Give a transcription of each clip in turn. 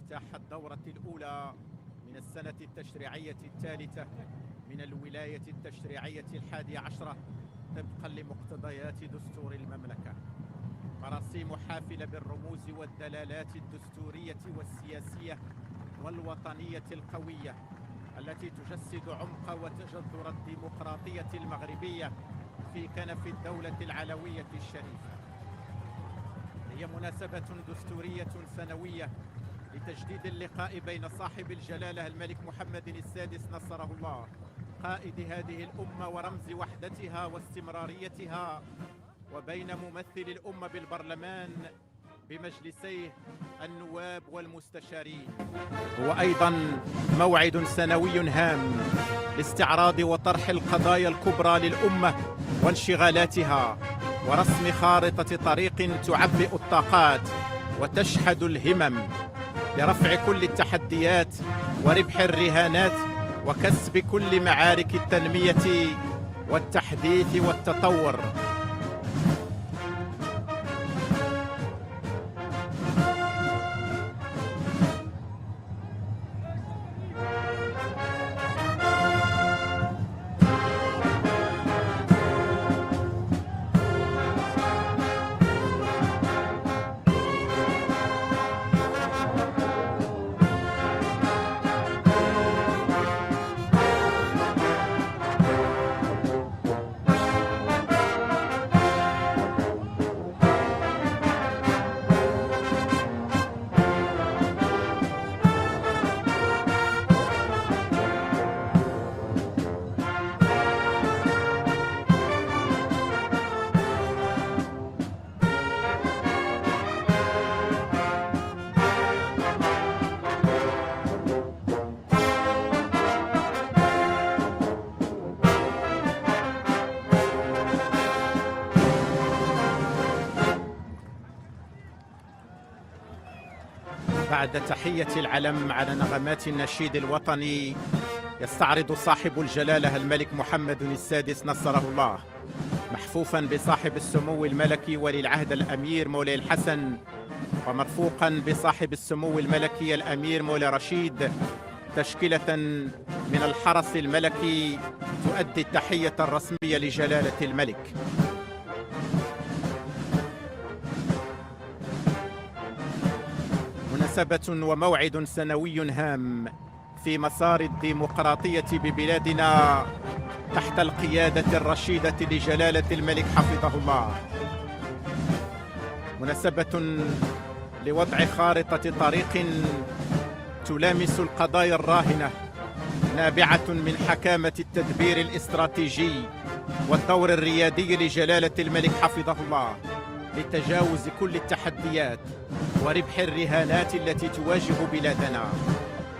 افتتاح الدورة الأولى من السنة التشريعية الثالثة من الولاية التشريعية 11 طبقا لمقتضيات دستور المملكة. مراسيم حافلة بالرموز والدلالات الدستورية والسياسية والوطنية القوية التي تجسد عمق وتجذر الديمقراطية المغربية في كنف الدولة العلوية الشريفة. هي مناسبة دستورية سنوية لتجديد اللقاء بين صاحب الجلالة الملك محمد السادس نصره الله، قائد هذه الأمة ورمز وحدتها واستمراريتها، وبين ممثل الأمة بالبرلمان بمجلسيه النواب والمستشارين. هو أيضا موعد سنوي هام لاستعراض وطرح القضايا الكبرى للأمة وانشغالاتها، ورسم خارطة طريق تعبئ الطاقات وتشحذ الهمم لرفع كل التحديات وربح الرهانات وكسب كل معارك التنمية والتحديث والتطور. بعد تحية العلم على نغمات النشيد الوطني، يستعرض صاحب الجلالة الملك محمد السادس نصره الله، محفوفا بصاحب السمو الملكي ولي العهد الأمير مولاي الحسن، ومرفوقا بصاحب السمو الملكي الأمير مولاي رشيد، تشكيلة من الحرس الملكي تؤدي التحية الرسمية لجلالة الملك. مناسبة وموعد سنوي هام في مسار الديمقراطية ببلادنا تحت القيادة الرشيدة لجلالة الملك حفظه الله. مناسبة لوضع خارطة طريق تلامس القضايا الراهنة نابعة من حكامة التدبير الاستراتيجي والدور الريادي لجلالة الملك حفظه الله لتجاوز كل التحديات وربح الرهانات التي تواجه بلادنا.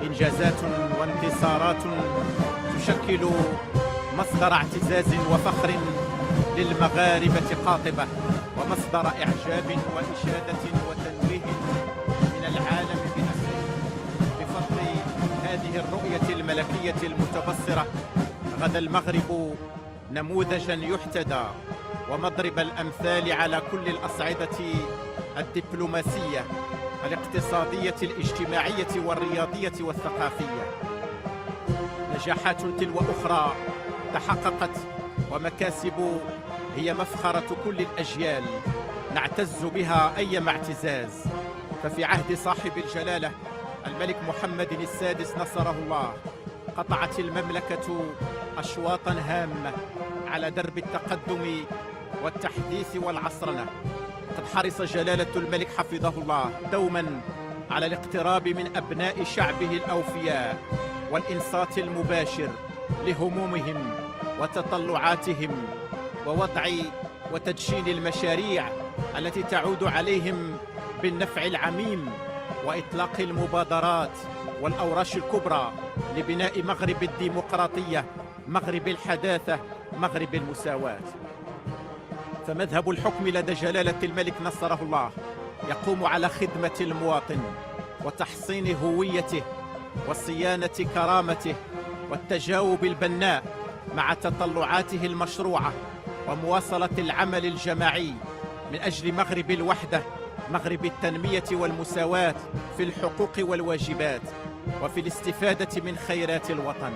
إنجازات وانتصارات تشكل مصدر اعتزاز وفخر للمغاربة قاطبة، ومصدر إعجاب وإشادة وتنويه من العالم بنفسه بفضل هذه الرؤية الملكية المتبصرة. غدا المغرب نموذجا يحتذى ومضرب الأمثال على كل الأصعدة الدبلوماسية، الاقتصادية، الاجتماعية والرياضية والثقافية. نجاحات تلو أخرى تحققت ومكاسب هي مفخرة كل الأجيال نعتز بها أيما اعتزاز. ففي عهد صاحب الجلالة الملك محمد السادس نصره الله قطعت المملكة أشواطا هامة على درب التقدم والتحديث والعصرنة. قد حرص جلالة الملك حفظه الله دوما على الاقتراب من أبناء شعبه الأوفياء والإنصات المباشر لهمومهم وتطلعاتهم، ووضع وتدشين المشاريع التي تعود عليهم بالنفع العميم، وإطلاق المبادرات والأوراش الكبرى لبناء مغرب الديمقراطية، مغرب الحداثة، مغرب المساواة. فمذهب الحكم لدى جلالة الملك نصره الله يقوم على خدمة المواطن وتحصين هويته وصيانة كرامته والتجاوب البناء مع تطلعاته المشروعة، ومواصلة العمل الجماعي من أجل مغرب الوحدة مغرب التنمية والمساواة في الحقوق والواجبات وفي الاستفادة من خيرات الوطن.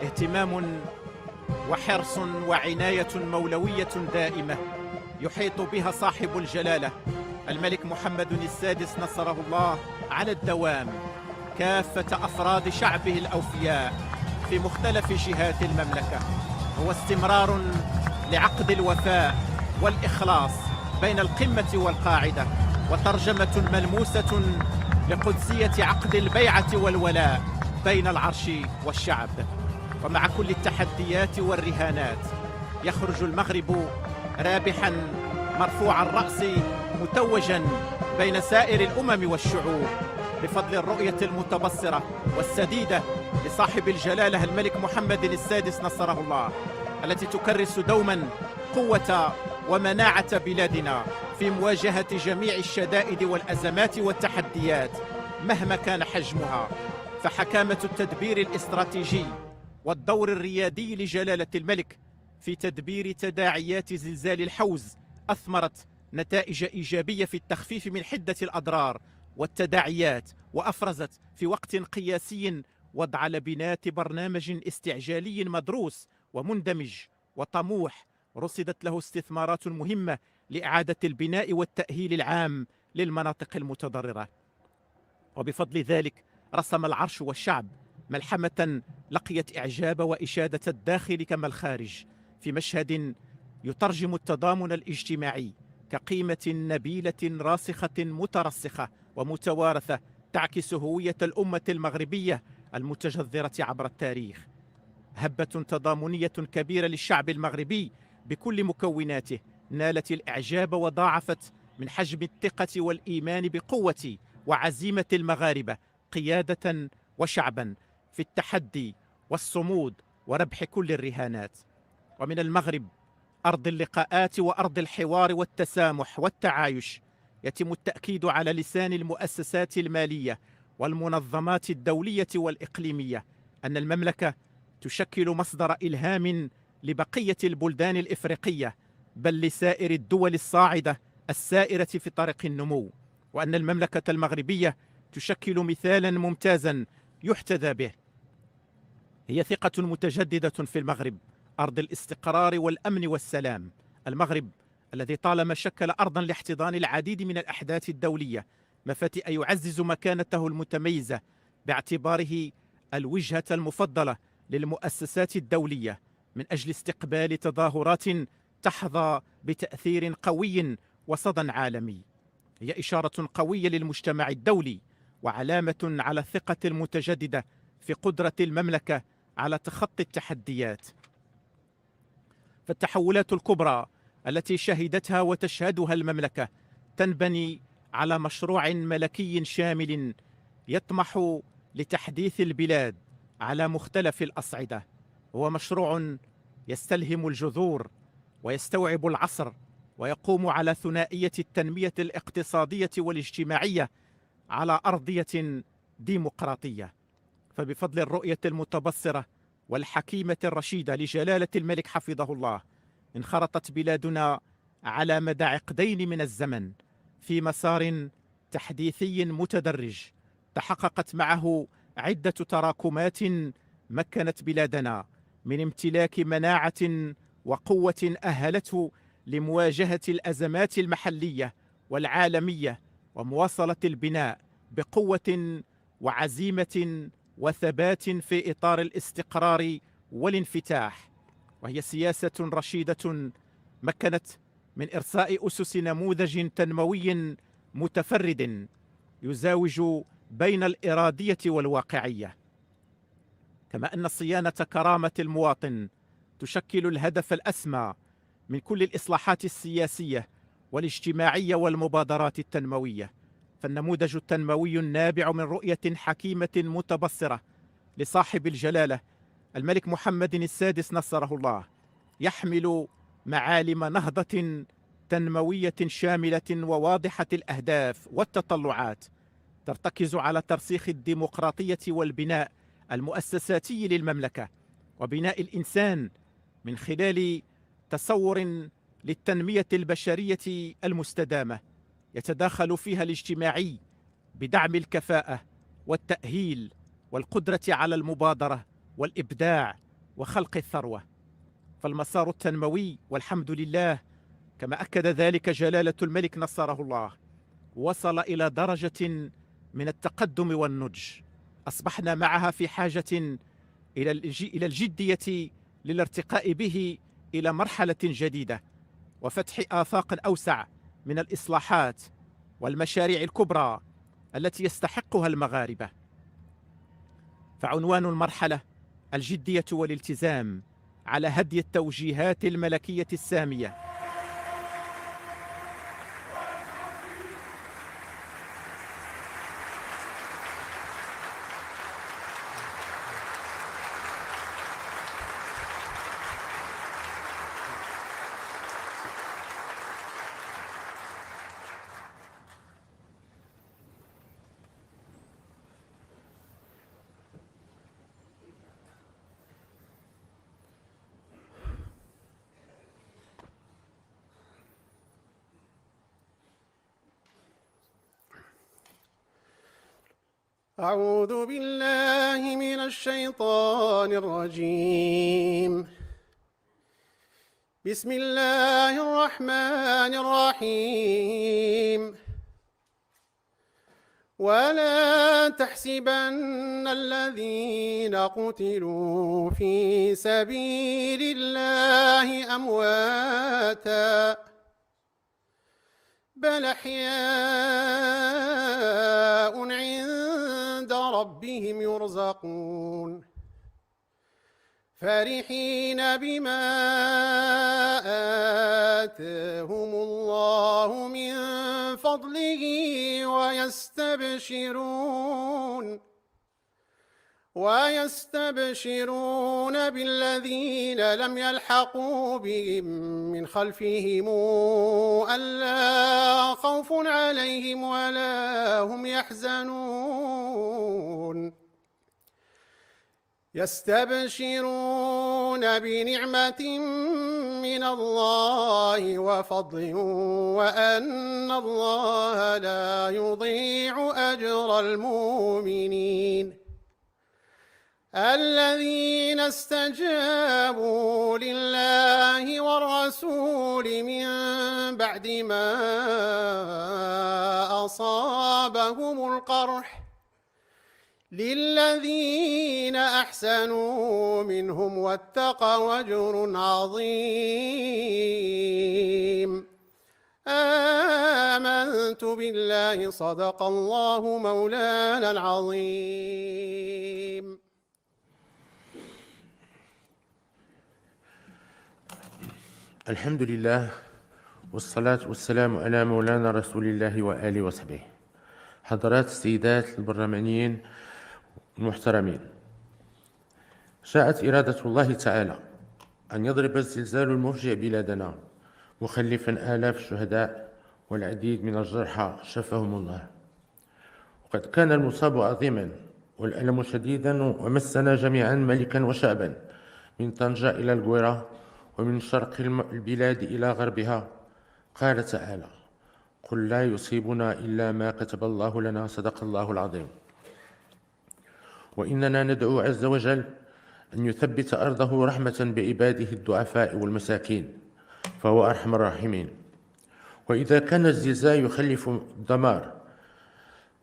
اهتمام وحرص وعناية مولوية دائمة يحيط بها صاحب الجلالة الملك محمد السادس نصره الله على الدوام كافة أفراد شعبه الأوفياء في مختلف جهات المملكة، هو استمرار لعقد الوفاء والإخلاص بين القمة والقاعدة، وترجمة ملموسة لقدسية عقد البيعة والولاء بين العرش والشعب. ومع كل التحديات والرهانات يخرج المغرب رابحا مرفوع الرأس متوجا بين سائر الأمم والشعوب بفضل الرؤية المتبصرة والسديدة لصاحب الجلالة الملك محمد السادس نصره الله، التي تكرس دوما قوة ومناعة بلادنا في مواجهة جميع الشدائد والأزمات والتحديات مهما كان حجمها. فحكامة التدبير الاستراتيجي والدور الريادي لجلالة الملك في تدبير تداعيات زلزال الحوز أثمرت نتائج إيجابية في التخفيف من حدة الأضرار والتداعيات، وأفرزت في وقت قياسي وضع لبنات برنامج استعجالي مدروس ومندمج وطموح رصدت له استثمارات مهمة لإعادة البناء والتأهيل العام للمناطق المتضررة. وبفضل ذلك رسم العرش والشعب ملحمة لقيت إعجاب وإشادة الداخل كما الخارج في مشهد يترجم التضامن الاجتماعي كقيمة نبيلة راسخة مترسخة ومتوارثة تعكس هوية الأمة المغربية المتجذرة عبر التاريخ. هبة تضامنية كبيرة للشعب المغربي بكل مكوناته نالت الإعجاب وضاعفت من حجم الثقة والإيمان بقوة وعزيمة المغاربة قيادة وشعبا في التحدي والصمود وربح كل الرهانات. ومن المغرب أرض اللقاءات وأرض الحوار والتسامح والتعايش يتم التأكيد على لسان المؤسسات المالية والمنظمات الدولية والإقليمية أن المملكة تشكل مصدر إلهام لبقية البلدان الإفريقية بل لسائر الدول الصاعدة السائرة في طريق النمو، وأن المملكة المغربية تشكل مثالا ممتازا يحتذى به. هي ثقة متجددة في المغرب أرض الاستقرار والأمن والسلام، المغرب الذي طالما شكل أرضا لاحتضان العديد من الأحداث الدولية مفاتئ يعزز مكانته المتميزة باعتباره الوجهة المفضلة للمؤسسات الدولية من أجل استقبال تظاهرات تحظى بتأثير قوي وصدى عالمي. هي إشارة قوية للمجتمع الدولي وعلامة على الثقة المتجددة في قدرة المملكة على تخطي التحديات. فالتحولات الكبرى التي شهدتها وتشهدها المملكة تنبني على مشروع ملكي شامل يطمح لتحديث البلاد على مختلف الأصعدة. هو مشروع يستلهم الجذور ويستوعب العصر ويقوم على ثنائية التنمية الاقتصادية والاجتماعية على أرضية ديمقراطية. فبفضل الرؤية المتبصرة والحكيمة الرشيدة لجلالة الملك حفظه الله انخرطت بلادنا على مدى عقدين من الزمن في مسار تحديثي متدرج تحققت معه عدة تراكمات مكنت بلادنا من امتلاك مناعة وقوة أهلته لمواجهة الأزمات المحلية والعالمية ومواصلة البناء بقوة وعزيمة وثبات في إطار الاستقرار والانفتاح. وهي سياسة رشيدة مكنت من إرساء أسس نموذج تنموي متفرد يزاوج بين الإرادية والواقعية، كما أن صيانة كرامة المواطن تشكل الهدف الأسمى من كل الإصلاحات السياسية والاجتماعية والمبادرات التنموية. فالنموذج التنموي النابع من رؤية حكيمة متبصرة لصاحب الجلالة الملك محمد السادس نصره الله يحمل معالم نهضة تنموية شاملة وواضحة الأهداف والتطلعات ترتكز على ترسيخ الديمقراطية والبناء المؤسساتي للمملكة وبناء الإنسان من خلال تصور للتنمية البشرية المستدامة يتداخل فيها الاجتماعي بدعم الكفاءة والتأهيل والقدرة على المبادرة والإبداع وخلق الثروة. فالمسار التنموي والحمد لله كما أكد ذلك جلالة الملك نصره الله وصل إلى درجة من التقدم والنضج أصبحنا معها في حاجة إلى الجدية للارتقاء به إلى مرحلة جديدة وفتح آفاق أوسع من الإصلاحات والمشاريع الكبرى التي يستحقها المغاربة. فعنوان المرحلة الجدية والالتزام على هدي التوجيهات الملكية السامية. أعوذ بالله من الشيطان الرجيم. بسم الله الرحمن الرحيم. ولا تحسبن الذين قتلوا في سبيل الله أمواتا بل أحياء عند ربهم يرزقون فرحين بما آتاهم الله من فضله ويستبشرون بالذين لم يلحقوا بهم من خلفهم ألا خوف عليهم ولا هم يحزنون يستبشرون بنعمة من الله وفضل وأن الله لا يضيع أجر المؤمنين الذين استجابوا لله والرسول من بعد ما أصابهم القرح للذين أحسنوا منهم واتقوا أجر عظيم. آمنت بالله صدق الله مولانا العظيم. الحمد لله والصلاة والسلام على مولانا رسول الله وآله وصحبه. حضرات السيدات البرلمانيين المحترمين، شاءت إرادة الله تعالى أن يضرب الزلزال المفجع بلادنا مخلفا آلاف الشهداء والعديد من الجرحى شفاهم الله. وقد كان المصاب عظيما والألم شديدا ومسنا جميعا ملكا وشعبا من طنجة إلى القويرة ومن شرق البلاد إلى غربها. قال تعالى: قل لا يصيبنا إلا ما كتب الله لنا. صدق الله العظيم. وإننا ندعو عز وجل أن يثبت أرضه رحمة بعباده الضعفاء والمساكين، فهو أرحم الراحمين. وإذا كان الزلزال يخلف الدمار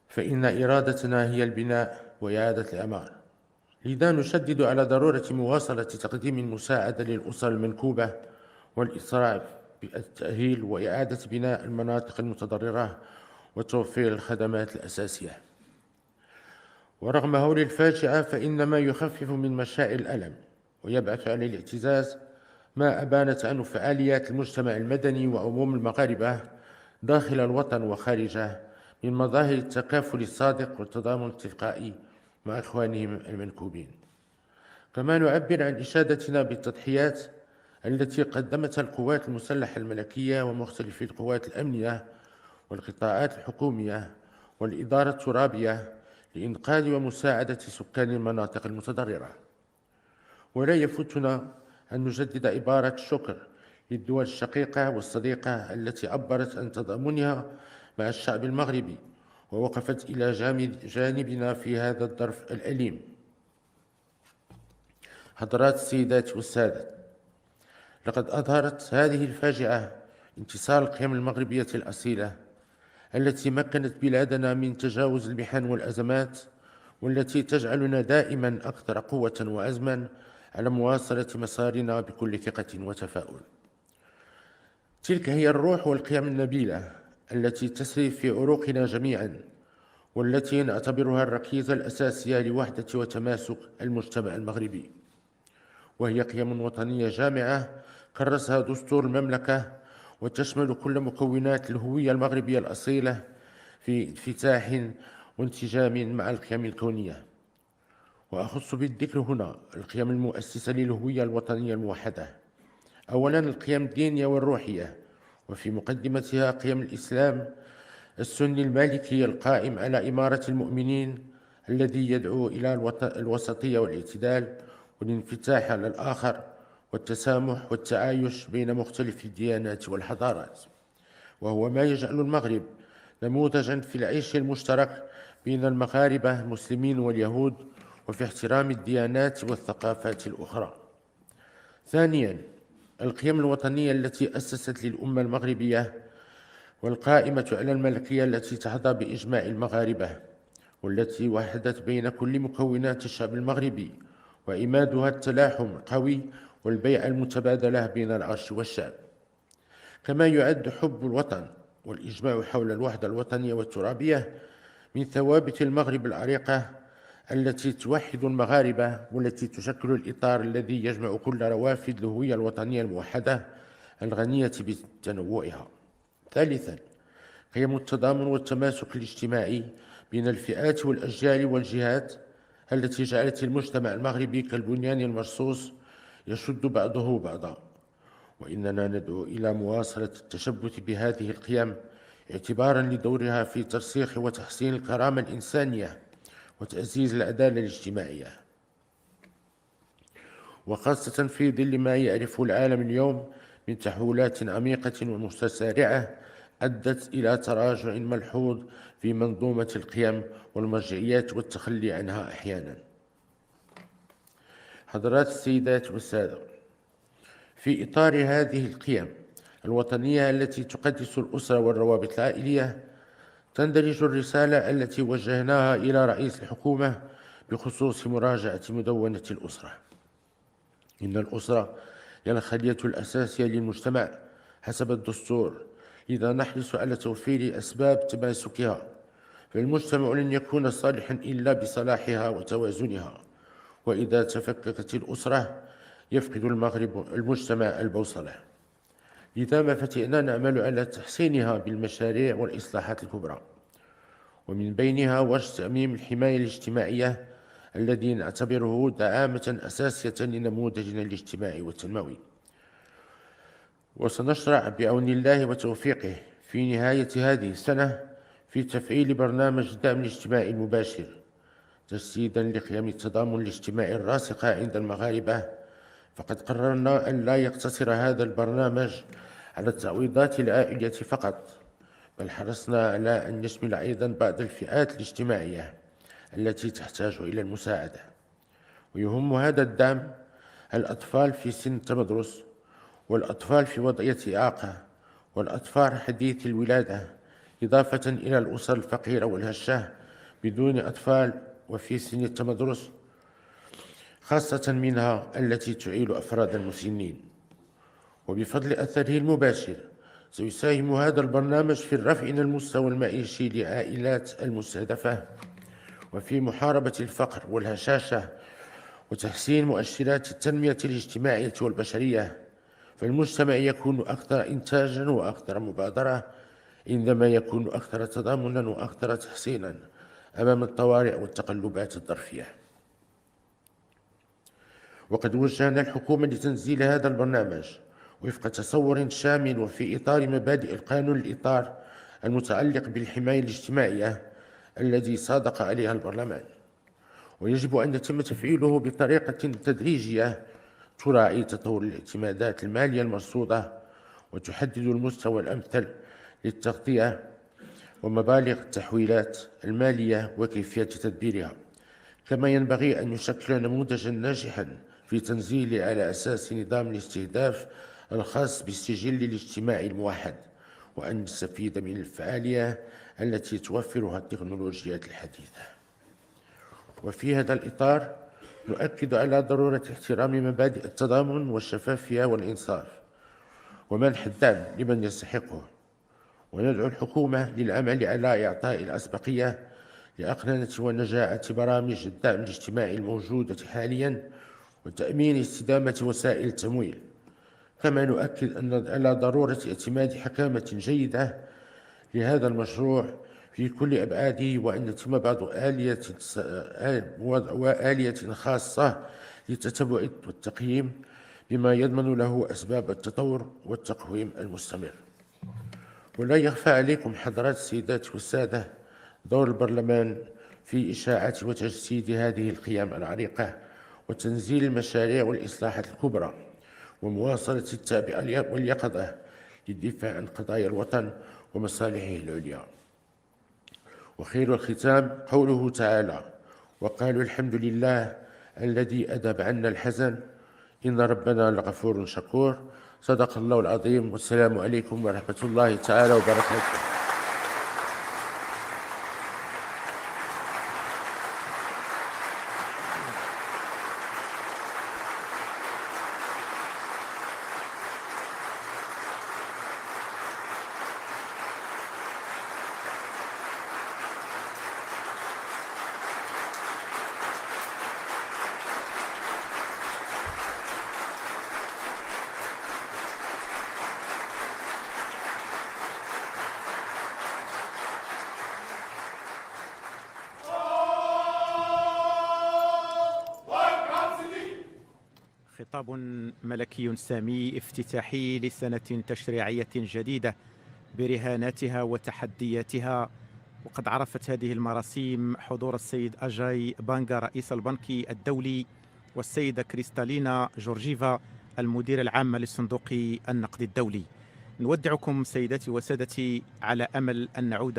فإن إرادتنا هي البناء وإعادة الأعمار. لذا نشدد على ضرورة مواصلة تقديم المساعدة للأسر المنكوبة والإسراع بالتأهيل وإعادة بناء المناطق المتضررة وتوفير الخدمات الأساسية. ورغم هول الفاجعة فإن ما يخفف من مشاعر الألم ويبعث على الاعتزاز ما أبانت عنه فعاليات المجتمع المدني وعموم المغاربة داخل الوطن وخارجه من مظاهر التكافل الصادق والتضامن التلقائي مع إخوانهم المنكوبين. كما نعبر عن إشادتنا بالتضحيات التي قدمتها القوات المسلحة الملكية ومختلف القوات الأمنية والقطاعات الحكومية والإدارة الترابية لإنقاذ ومساعدة سكان المناطق المتضررة. ولا يفوتنا أن نجدد عبارة الشكر للدول الشقيقة والصديقة التي عبرت عن تضامنها مع الشعب المغربي، ووقفت إلى جانبنا في هذا الظرف الأليم. حضرات السيدات والسادة، لقد أظهرت هذه الفاجعة انتصار القيم المغربية الأصيلة التي مكنت بلادنا من تجاوز المحن والأزمات، والتي تجعلنا دائما أكثر قوة وعزما على مواصلة مسارنا بكل ثقة وتفاؤل. تلك هي الروح والقيم النبيلة التي تسري في عروقنا جميعا، والتي نعتبرها الركيزة الأساسية لوحدة وتماسك المجتمع المغربي، وهي قيم وطنية جامعة كرسها دستور المملكة، وتشمل كل مكونات الهوية المغربية الأصيلة في انفتاح وانسجام مع القيم الكونية. وأخص بالذكر هنا القيم المؤسسة للهوية الوطنية الموحدة. أولا القيم الدينية والروحية، وفي مقدمتها قيم الإسلام السني المالكي القائم على إمارة المؤمنين، الذي يدعو إلى الوسطية والاعتدال والانفتاح على الآخر والتسامح والتعايش بين مختلف الديانات والحضارات، وهو ما يجعل المغرب نموذجا في العيش المشترك بين المغاربة المسلمين واليهود، وفي احترام الديانات والثقافات الأخرى. ثانيا القيم الوطنية التي أسست للأمة المغربية والقائمة على الملكية التي تحظى بإجماع المغاربة، والتي وحدت بين كل مكونات الشعب المغربي، وإمادها التلاحم القوي والبيعة المتبادلة بين العرش والشعب. كما يعد حب الوطن والإجماع حول الوحدة الوطنية والترابية من ثوابت المغرب العريقة التي توحد المغاربة، والتي تشكل الإطار الذي يجمع كل روافد الهوية الوطنية الموحدة الغنية بتنوعها. ثالثا قيم التضامن والتماسك الاجتماعي بين الفئات والأجيال والجهات، التي جعلت المجتمع المغربي كالبنيان المرصوص يشد بعضه بعضا، وإننا ندعو إلى مواصلة التشبث بهذه القيم اعتبارا لدورها في ترسيخ وتحسين الكرامة الإنسانية وتعزيز العدالة الاجتماعية، وخاصة في ظل ما يعرفه العالم اليوم من تحولات عميقة ومتسارعة أدت إلى تراجع ملحوظ في منظومة القيم والمرجعيات والتخلي عنها أحيانا. حضرات السيدات والسادة، في إطار هذه القيم الوطنية التي تقدس الأسرة والروابط العائلية، تندرج الرسالة التي وجهناها إلى رئيس الحكومة بخصوص مراجعة مدونة الأسرة. إن الأسرة هي الخلية الأساسية للمجتمع حسب الدستور، لذا نحرص على توفير أسباب تماسكها، فالمجتمع لن يكون صالحا إلا بصلاحها وتوازنها، وإذا تفككت الأسرة يفقد المجتمع البوصلة. لذا ما فتئنا نعمل على تحسينها بالمشاريع والإصلاحات الكبرى، ومن بينها ورش تأميم الحماية الاجتماعية الذي نعتبره دعامة أساسية لنموذجنا الاجتماعي والتنموي. وسنشرع بعون الله وتوفيقه في نهاية هذه السنة في تفعيل برنامج الدعم الاجتماعي المباشر، تجسيدا لقيم التضامن الاجتماعي الراسخة عند المغاربة. فقد قررنا أن لا يقتصر هذا البرنامج على التعويضات العائلية فقط، بل حرصنا على أن يشمل أيضا بعض الفئات الاجتماعية التي تحتاج إلى المساعدة. ويهم هذا الدعم الأطفال في سن التمدرس، والأطفال في وضعية إعاقة، والأطفال حديث الولادة، إضافة إلى الأسر الفقيرة والهشة بدون أطفال وفي سن التمدرس، خاصة منها التي تعيل أفراد المسنين. وبفضل أثره المباشر سيساهم هذا البرنامج في الرفع من المستوى المعيشي لعائلات المستهدفة، وفي محاربة الفقر والهشاشة، وتحسين مؤشرات التنمية الاجتماعية والبشرية. فالمجتمع يكون أكثر إنتاجا وأكثر مبادرة عندما يكون أكثر تضامنا وأكثر تحسينا أمام الطوارئ والتقلبات الظرفية. وقد وجهنا الحكومة لتنزيل هذا البرنامج وفق تصور شامل وفي إطار مبادئ القانون الإطار المتعلق بالحماية الاجتماعية الذي صادق عليها البرلمان، ويجب أن يتم تفعيله بطريقة تدريجية تراعي تطور الاعتمادات المالية المرصودة وتحدد المستوى الأمثل للتغطية ومبالغ التحويلات المالية وكيفية تدبيرها. كما ينبغي أن يشكل نموذجا ناجحا في تنزيل على أساس نظام الاستهداف الخاص بالسجل الاجتماعي الموحد، وأن نستفيد من الفعالية التي توفرها التكنولوجيات الحديثة. وفي هذا الإطار نؤكد على ضرورة احترام مبادئ التضامن والشفافية والإنصاف ومنح الدعم لمن يستحقه، وندعو الحكومة للعمل على إعطاء الأسبقية لأقننة ونجاعة برامج الدعم الاجتماعي الموجودة حالياً وتأمين استدامة وسائل التمويل. كما نؤكد على ضرورة اعتماد حكامة جيدة لهذا المشروع في كل أبعاده، وأن يتم بعض آلية خاصة للتتبع والتقييم بما يضمن له أسباب التطور والتقويم المستمر. ولا يخفى عليكم حضرات السيدات والسادة دور البرلمان في إشاعة وتجسيد هذه القيم العريقة وتنزيل المشاريع والإصلاحات الكبرى ومواصلة التعبئة واليقظة للدفاع عن قضايا الوطن ومصالحه العليا. وخير الختام قوله تعالى: وقالوا الحمد لله الذي أذهب عنا الحزن إن ربنا لغفور شكور. صدق الله العظيم، والسلام عليكم ورحمة الله تعالى وبركاته. خطاب ملكي سامي افتتاحي لسنة تشريعية جديدة برهاناتها وتحدياتها. وقد عرفت هذه المراسيم حضور السيد أجاي بانغا رئيس البنك الدولي، والسيدة كريستالينا جورجيفا المدير العام لصندوق النقد الدولي. نودعكم سيداتي وسادتي على أمل أن نعود